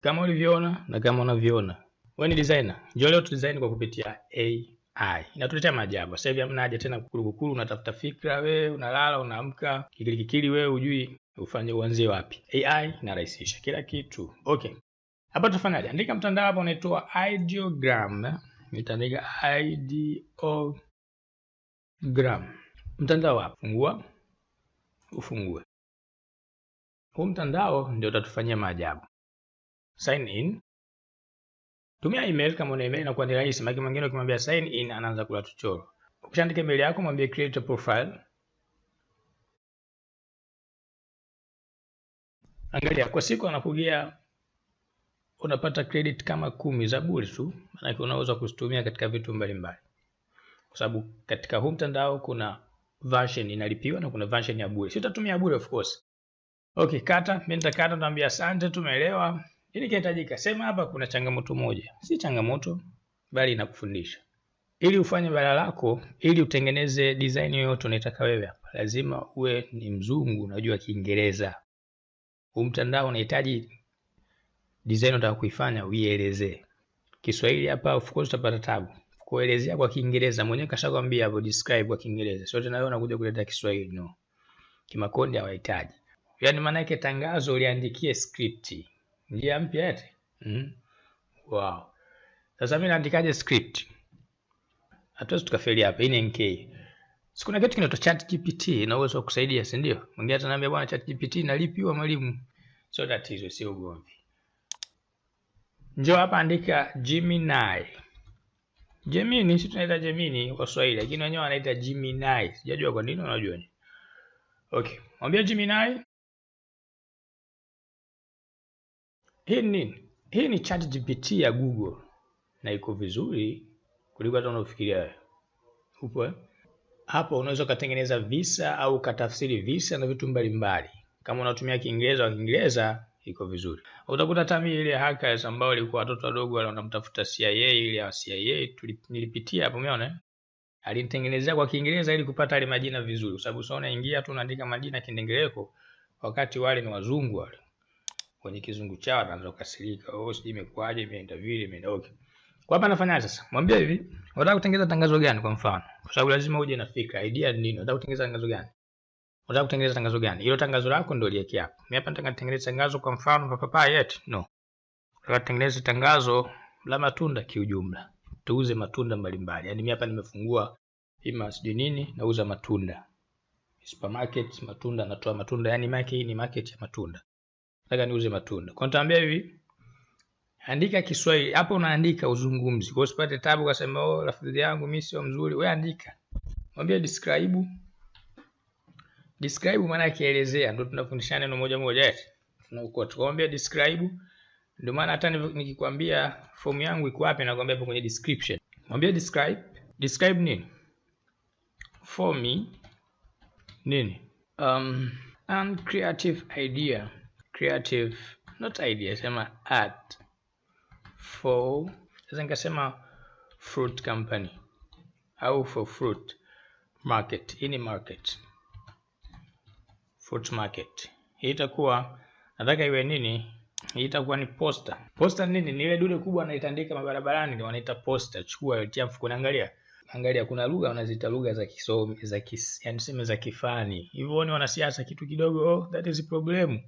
Kama ulivyoona na kama unavyoona. Wewe ni designer. Njoo leo tu design kwa kupitia AI. Inatuletea maajabu. Sasa hivi hamna haja tena kukuru unatafuta fikra wewe, unalala, unaamka, kikili wewe hujui ufanye uanzie wapi. AI inarahisisha kila kitu. Okay. Hapa tufanyaje? Andika mtandao hapa unaitwa ideogram. Nitaandika ideogram. Mtandao hapa. Fungua. Ufungue. Huu mtandao ndio utatufanyia maajabu. Sign in. Tumia email kama una email inakuwa ni rahisi. Maana mwingine ukimwambia sign in anaanza kula tuchoro. Ukishaandika email yako mwambie create a profile. Angalia kwa siku anakugia unapata credit kama 10 za bure tu. Maana unaweza kuzitumia katika vitu mbalimbali. Kwa sababu katika huu mtandao kuna version inalipiwa na kuna version ya bure. Si utatumia bure of course. Okay, kata, mimi nitakata, naambia asante, tumeelewa. Nini kinahitajika? Sema hapa kuna changamoto moja. Si changamoto, bali inakufundisha. Ili ufanye bala lako, ili utengeneze design yoyote unayotaka wewe hapa, lazima uwe ni mzungu unajua Kiingereza. Huu mtandao unahitaji design unataka kuifanya uielezee. Kiswahili hapa of course utapata tabu. Kuelezea kwa Kiingereza mwenyewe kashakwambia hapo describe kwa Kiingereza. Sio tena wewe unakuja kuleta Kiswahili no. Kimakonde hawahitaji. Yaani maana yake tangazo uliandikie script. Njia mpya eti? Wow. Sasa mimi naandikaje script? Hatuwezi tukafeli hapa. Hii ni NK. Sikuna kitu kinaitwa ChatGPT na uwezo wa kusaidia, si ndio? Mwingine ataniambia bwana ChatGPT nalipiwa mwalimu. Sio tatizo, sio ugomvi. Njoo hapa andika Gemini. Gemini sisi tunaita Gemini kwa Kiswahili, lakini wenyewe wanaita Gemini. Sijajua kwa nini wanajua ni. Okay. Mwambie Gemini. Hii ni ChatGPT ya Google na iko vizuri kuliko hata unafikiria wewe. Upo hapo unaweza kutengeneza visa au katafsiri visa na vitu mbalimbali. Kama unatumia Kiingereza iko vizuri. Utakuta tami ile hackers ambao walikuwa watoto wadogo wale wanamtafuta CIA ile ya CIA nilipitia hapo umeona? Alinitengenezea kwa Kiingereza ili kupata ile majina vizuri. Kwa sababu unaona ingia tu unaandika majina Kiingereza wakati wale ni wazungu wale. Kwenye kizungu chao anaanza kukasirika. Oh sijui imekwaje imeenda vile imeenda okay. Kwa hapa nafanyaje sasa? Mwambie hivi, unataka kutengeneza tangazo gani kwa mfano? Kwa sababu lazima uje na fikra, idea ni nini? Unataka kutengeneza tangazo gani? Unataka kutengeneza tangazo gani? Hilo tangazo lako ndio liweke hapo. Mimi hapa nataka kutengeneza tangazo kwa mfano papa yet. No. Nataka kutengeneza tangazo la matunda kiujumla. Tuuze matunda mbalimbali. Yaani mimi hapa nimefungua ima sijui nini nauza matunda. Supermarket matunda natoa matunda. Yaani market hii ni market ya matunda. Nataka niuze matunda. Kwa nitaambia hivi andika Kiswahili. Hapo unaandika uzungumzi. Kwa usipate tabu ukasema oh rafiki yangu mimi sio mzuri. Wewe andika. Mwambie describe. Describe maana yake elezea. Ndio tunafundishana neno moja moja eti. Tunaukota. Mwambie describe. Ndio maana hata nikikwambia form yangu iko wapi nakwambia hapo kwenye description. Mwambie describe. Describe nini? For me nini? And creative idea. Creative not idea sema art for sasa nikasema fruit company au for fruit market. Hii ni market, fruit market. Hii itakuwa nataka iwe nini? Hii itakuwa ni poster. Poster nini? Ni ile dude kubwa anaitandika mabarabarani ndio wanaita poster. Chukua tia mfukoni. Angalia kuna lugha wanaziita lugha za kisomi yani sema za kifani. Hivyo ni wanasiasa kitu kidogo oh that is a problem.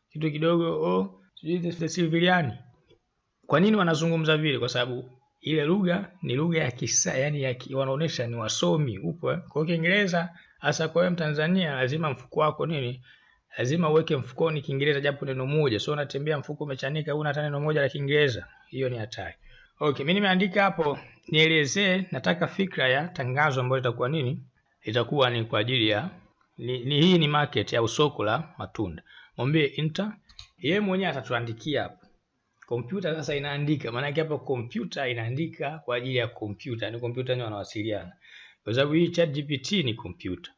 Kitu kidogo oh the civilian. Kwa nini wanazungumza vile? Kwa sababu ile lugha ni lugha ya kisa yani wanaonesha ni wasomi upo Kwa Kiingereza hasa kwa wewe Mtanzania lazima mfuko wako nini? Lazima uweke mfukoni Kiingereza japo neno moja. Sio unatembea mfuko umechanika una hata neno moja la Kiingereza. Hiyo ni hatari. Okay, mimi nimeandika hapo nielezee nataka fikra ya tangazo ambalo litakuwa nini? Itakuwa ni kwa ajili ya hii ni market au soko la matunda. Mwambie enter. Yeye mwenyewe atatuandikia hapo. Kompyuta sasa inaandika. Maana yake hapo kompyuta inaandika kwa ajili ya kompyuta. Ni kompyuta ndio wanawasiliana. Kwa sababu hii ChatGPT ni kompyuta.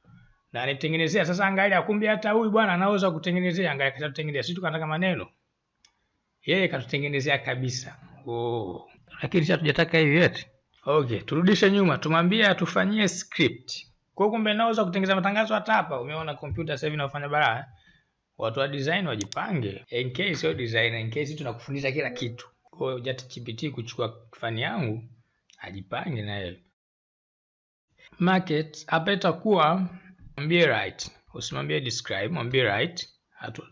Na anitengenezea sasa angalia kumbe hata huyu bwana anaweza kutengenezea angalia katutengenezea. Sisi tukataka maneno. Yeye katutengenezea kabisa. Oh. Lakini sasa tujataka hivi eti. Okay, turudishe nyuma. Tumwambie atufanyie script. Kwa kumbe naweza kutengeneza matangazo hata hapa. Umeona kompyuta sasa hivi inafanya balaa. Watu wa design wajipange. NK sio designer, NK sisi tunakufundisha kila kitu. Kwa hiyo ChatGPT kuchukua fani yangu, ajipange na yeye. Market hapa itakuwa mwambie write. Usimwambie describe, mwambie write.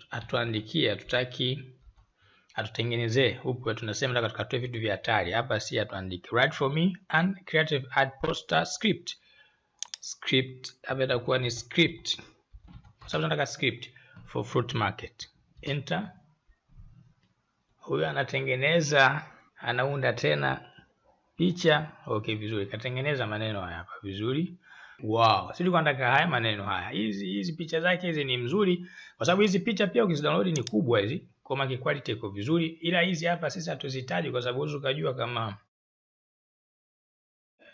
Atuandikie, hatutaki atutengenezee. Huko tunasema nataka tukatoe vitu vya hatari. Hapa si atuandike. Write for me and creative ad poster script. Script hapa itakuwa ni script. Kwa sababu nataka script for fruit market. Enter. Huyo anatengeneza, anaunda tena picha. Okay, vizuri. Katengeneza maneno haya hapa vizuri. Wow, sisi tulikuwa tunataka haya maneno haya. Hizi picha zake hizi ni mzuri kwa sababu hizi picha pia ukizidownload ni kubwa hizi. Kwa maana quality iko vizuri, ila hizi hapa sisi hatuzihitaji kwa sababu ukajua kama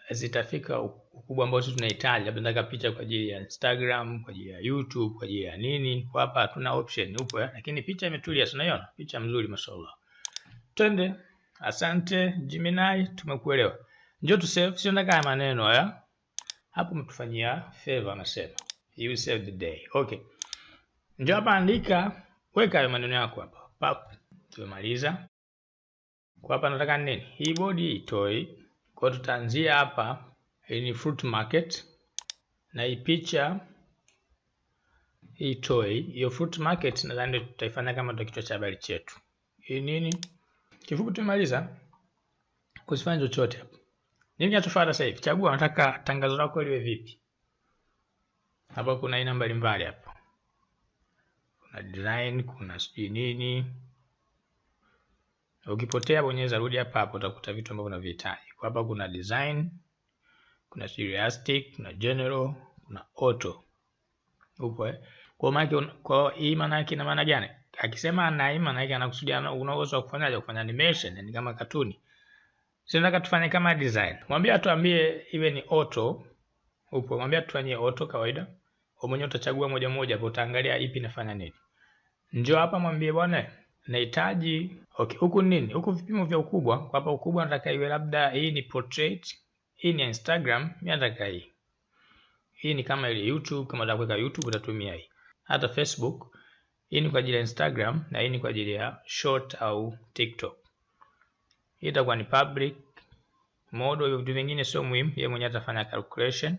zitafika ukubwa ambao sisi tunahitaji. Labda nataka picha kwa ajili ya Instagram, kwa ajili ya YouTube, kwa ajili ya nini. Kwa hapa hatuna option upo, lakini picha imetulia, tunaiona picha mzuri mashallah. Twende. Asante Gemini, tumekuelewa. Njoo tu save, sio nataka maneno haya. Hapo mtufanyia favor anasema. You save the day. Okay. Njoo hapa andika, weka hayo maneno yako hapa. Pap, tumemaliza. Kwa hapa nataka nini? Hii body itoe. Kwa tutaanzia hapa, hii ni fruit market na hii picha itoe. Hiyo fruit market nadhani tutaifanya kama ndio kichwa cha habari chetu. Hii nini? Kifupi tumemaliza. Kusifanya chochote hapa. Nini kinachofuata sasa hivi? Chagua unataka tangazo lako liwe vipi. Hapa kuna aina mbalimbali hapa. Kuna design, kuna sijui nini. Ukipotea bonyeza rudi hapa hapo utakuta vitu ambavyo unavihitaji. Kwa hapa kuna design, kuna realistic, kuna general, kuna auto. Upo kwa hii maana yake ina maana gani? Akisema ana hii maana yake anakusudia unaweza kufanya animation, yani kama katuni. Sisi tunataka tufanye kama design. Mwambie atuambie iwe ni auto. Upo mwambie tufanyie auto kawaida. Wewe mwenyewe utachagua moja moja hapo utaangalia ipi inafanya nini. Njoo hapa mwambie bwana nahitaji huku nini? Huku vipimo vya ukubwa. Kwa hapa ukubwa nataka iwe labda hii ni portrait, hii ni Instagram, mimi nataka hii. Hii ni kama ile YouTube, kama unataka kuweka YouTube utatumia hii. Hata Facebook, hii ni kwa ajili ya Instagram na hii ni kwa ajili ya short au TikTok. Hii itakuwa ni public mode, hiyo vitu vingine sio muhimu, yeye mwenyewe atafanya calculation.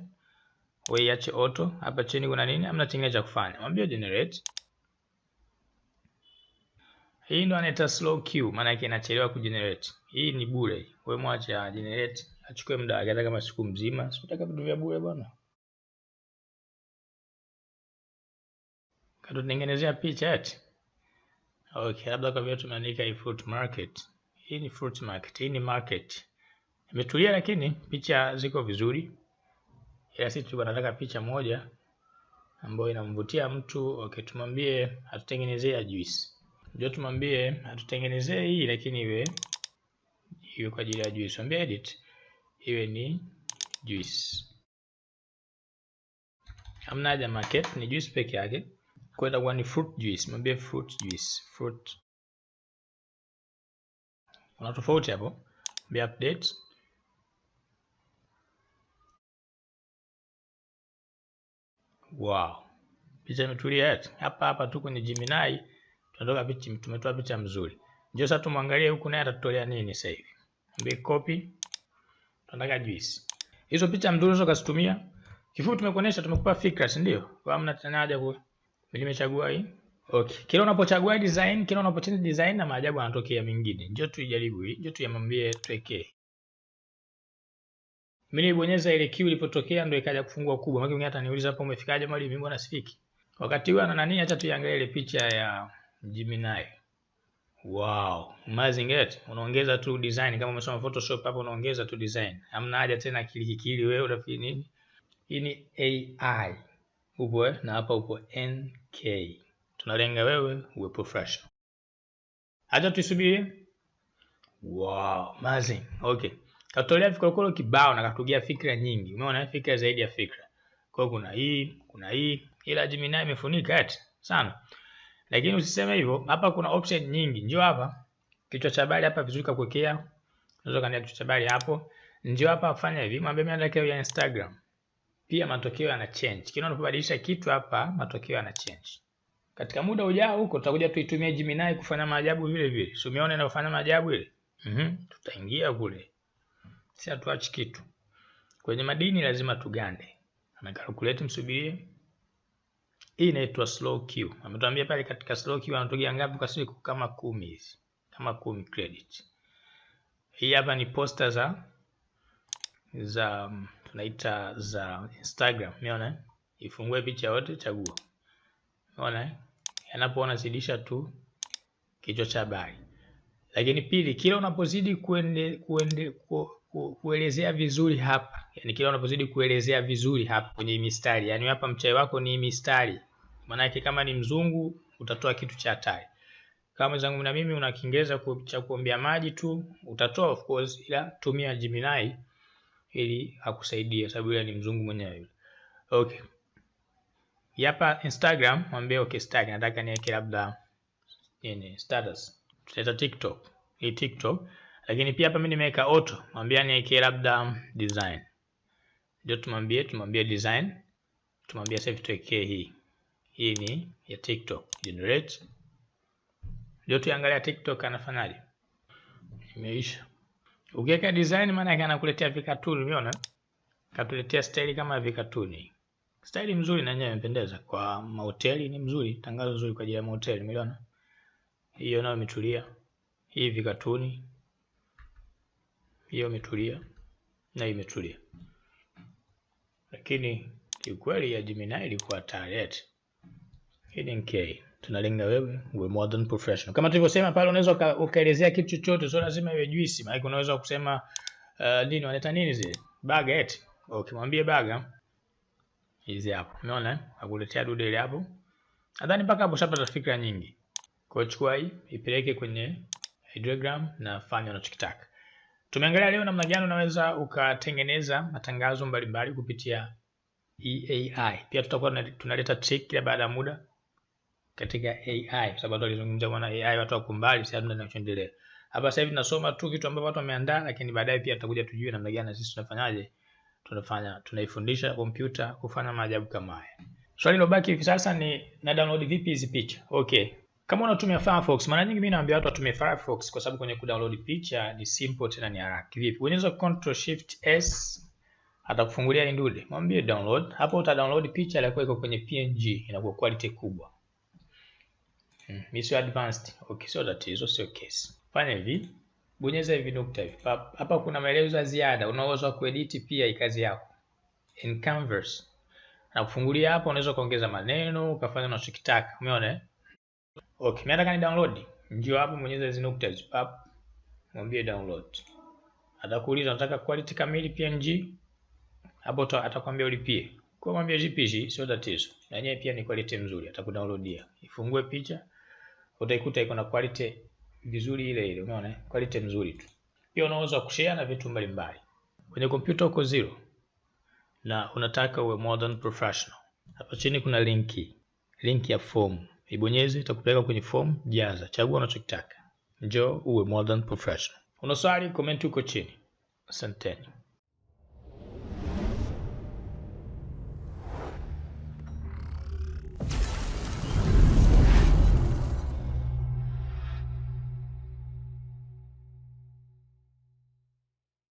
Wewe iache auto. Hapa chini kuna nini? Hamna kingine cha kufanya. Mwambie generate. Hii ndo anaita slow queue, maana yake inachelewa kugenerate. Hii ni bure. Wewe mwache generate, achukue muda wake hata kama siku mzima. Sitaka vitu vya bure bwana. Katutengenezea picha eti. Okay, labda kwa vile tumeandika hii fruit market. Hii ni fruit market, hii ni market. Imetulia lakini picha ziko vizuri. Ila sisi tunataka picha moja ambayo inamvutia mtu. Okay, tumwambie atutengenezee juice. Ndio tumwambie atutengenezee hii lakini iwe kwa ajili ya juice. Mwambie edit iwe ni juice. Hamna haja market, ni juice peke yake. Kwa itakuwa ni fruit juice. Mwambie fruit juice. Fruit. Kuna tofauti hapo. Mwambie update. Wow. Picha imetulia eti. Hapa tu kwenye Gemini tunatoka picha, tumetoa picha mzuri. Njoo sasa tumwangalie huku naye atatutolea nini sasa hivi. Mwambie copy. Tunataka juice. Hizo picha mzuri unaweza kuzitumia. Kifupi tumekuonesha, tumekupa fikra, si ndio? Kwa hamna tena haja kwa nimechagua hii. Okay. Kila unapochagua design, kila unapochange design na maajabu yanatokea mengine. Njoo tuijaribu hii. Njoo tuyamwambie tuwekee. Mimi nilibonyeza ile Q ilipotokea ndio ikaja kufungua kubwa. Maana hata niuliza hapo umefikaje mwalimu, mimi mbona sifiki? Wakati huo ana nani, acha tuiangalie ile picha ya Gemini. Wow, amazing it. Unaongeza tu design kama umesoma Photoshop hapo unaongeza tu design. Hamna haja tena kilikili wewe unafikiri nini? Hii ni AI. Upo na hapa upo NK. Tunalenga wewe uwe professional. Acha tuisubirie. Wow, amazing. Okay. Katolea vikorokoro kibao na katugia fikra nyingi. Umeona fikra zaidi ya fikra. Kwa hiyo kuna hii, ila Gemini imefunika eti sana. Lakini usiseme hivyo, hapa kuna option nyingi. Njoo hapa. Kichwa cha habari hapa vizuri kakuwekea. Unaweza kaandika kichwa cha habari hapo. Njoo hapa fanya hivi. Mwambie mimi nataka ya Instagram. Pia matokeo yana change. Kila unapobadilisha kitu hapa matokeo yana change. katika muda ujao huko tutakuja tuitumie Gemini kufanya maajabu vile vile. Si umeona inafanya maajabu ile? Tutaingia kule. Si hatuachi kitu. Kwenye madini lazima tugande. Na calculate msubirie. Hii inaitwa slow queue. Ametuambia pale katika slow queue anatokea ngapi kwa siku? Kama 10 hizi. Kama 10 credit. Hii hapa ni poster za tunaita za Instagram. Umeona? Ifungue picha yote, chagua. Umeona? Yanapoona zidisha tu kichwa cha habari. Lakini pili, kila unapozidi kuelezea vizuri hapa, yani kila unapozidi kuelezea vizuri hapa kwenye mistari, yani hapa mchai wako ni mistari. Maana yake kama ni mzungu utatoa kitu cha hatari. Kama zangu na mimi una Kiingereza cha kuombea maji tu, utatoa of course, ila tumia Gemini ili akusaidie sababu yeye ni mzungu mwenyewe. Okay. Hapa Instagram mwambie okay stack nataka niweke labda nini status. Tutaleta TikTok. Hii TikTok. Lakini pia hapa mimi nimeweka auto. Mwambie niweke labda design. Ndio tumwambie design. Tumwambie sasa tuwekee hii. Hii ni ya TikTok. Generate. Ndio tuangalia TikTok anafanyaje. Imeisha. Ukiweka design maana yake anakuletea vikatuni, umeona? Katuletea style kama vikatuni. Style mzuri na yenyewe imependeza kwa mahoteli, ni mzuri, tangazo zuri kwa ajili ya mahoteli, umeona? Hiyo nayo imetulia. Hii vikatuni. Hiyo imetulia na imetulia. Lakini kiukweli ya Gemini ilikuwa target. Hii ni K. Tunalenga wewe uwe modern professional. Kama tulivyosema pale unaweza ukaelezea kitu chochote, sio lazima iwe juice. Maana unaweza kusema nini wanaleta nini zile? Burger eti. Ukimwambia burger hizi hapo. Umeona? Akuletea dude ile hapo. Nadhani mpaka hapo shapata fikra nyingi. Kwa chukua hii, ipeleke kwenye diagram na fanya unachokitaka. Tumeangalia leo namna gani unaweza ukatengeneza matangazo mbalimbali kupitia AI. Pia tutakuwa tunaleta trick ya baada ya muda katika AI. Kwa sababu tulizungumzia bwana AI watu wako mbali, sasa tunaendelea. Hapa sasa hivi tunasoma tu vitu ambavyo watu wameandaa, lakini baadaye pia tutakuja tujue namna gani sisi tunafanyaje. Tunaifundisha kompyuta kufanya maajabu kama haya. Swali lobaki hivi sasa ni na download vipi hizi picha? Okay. Kama unatumia Firefox, mara nyingi mimi naambia watu watumie Firefox kwa sababu kwenye kudownload picha ni simple tena ni haraka. Vipi? Unaweza Ctrl Shift S atakufungulia indude. Mwambie download. Hapo uta download picha ile iko kwenye PNG, inakuwa quality kubwa. Mimi sio advanced. Okay, sio tatizo, sio case. Fanya hivi. Bonyeza hivi nukta hivi. Hapa kuna maelezo ya ziada. Unaweza kuedit pia kazi yako. In Canvas. Na kufungulia hapo unaweza kuongeza maneno, ukafanya unachokitaka. Umeona? Okay, mimi nataka ni download. Njoo hapo bonyeza hizo nukta hizo. Mwambie download. Atakuuliza unataka quality kamili PNG? Hapo atakwambia ulipie. Kwa mwambie JPG sio tatizo. Na yenyewe pia ni quality nzuri, atakudownloadia. Ifungue picha. Utaikuta iko na quality vizuri ile ile, umeona? Quality nzuri tu. Pia unaweza kushare na vitu mbalimbali. Kwenye kompyuta uko zero na unataka uwe modern professional. Hapo chini kuna link ya form. Ibonyeze, itakupeleka kwenye form, jaza, chagua unachotaka. Njoo uwe modern professional. Una swali, comment huko chini. Asanteni.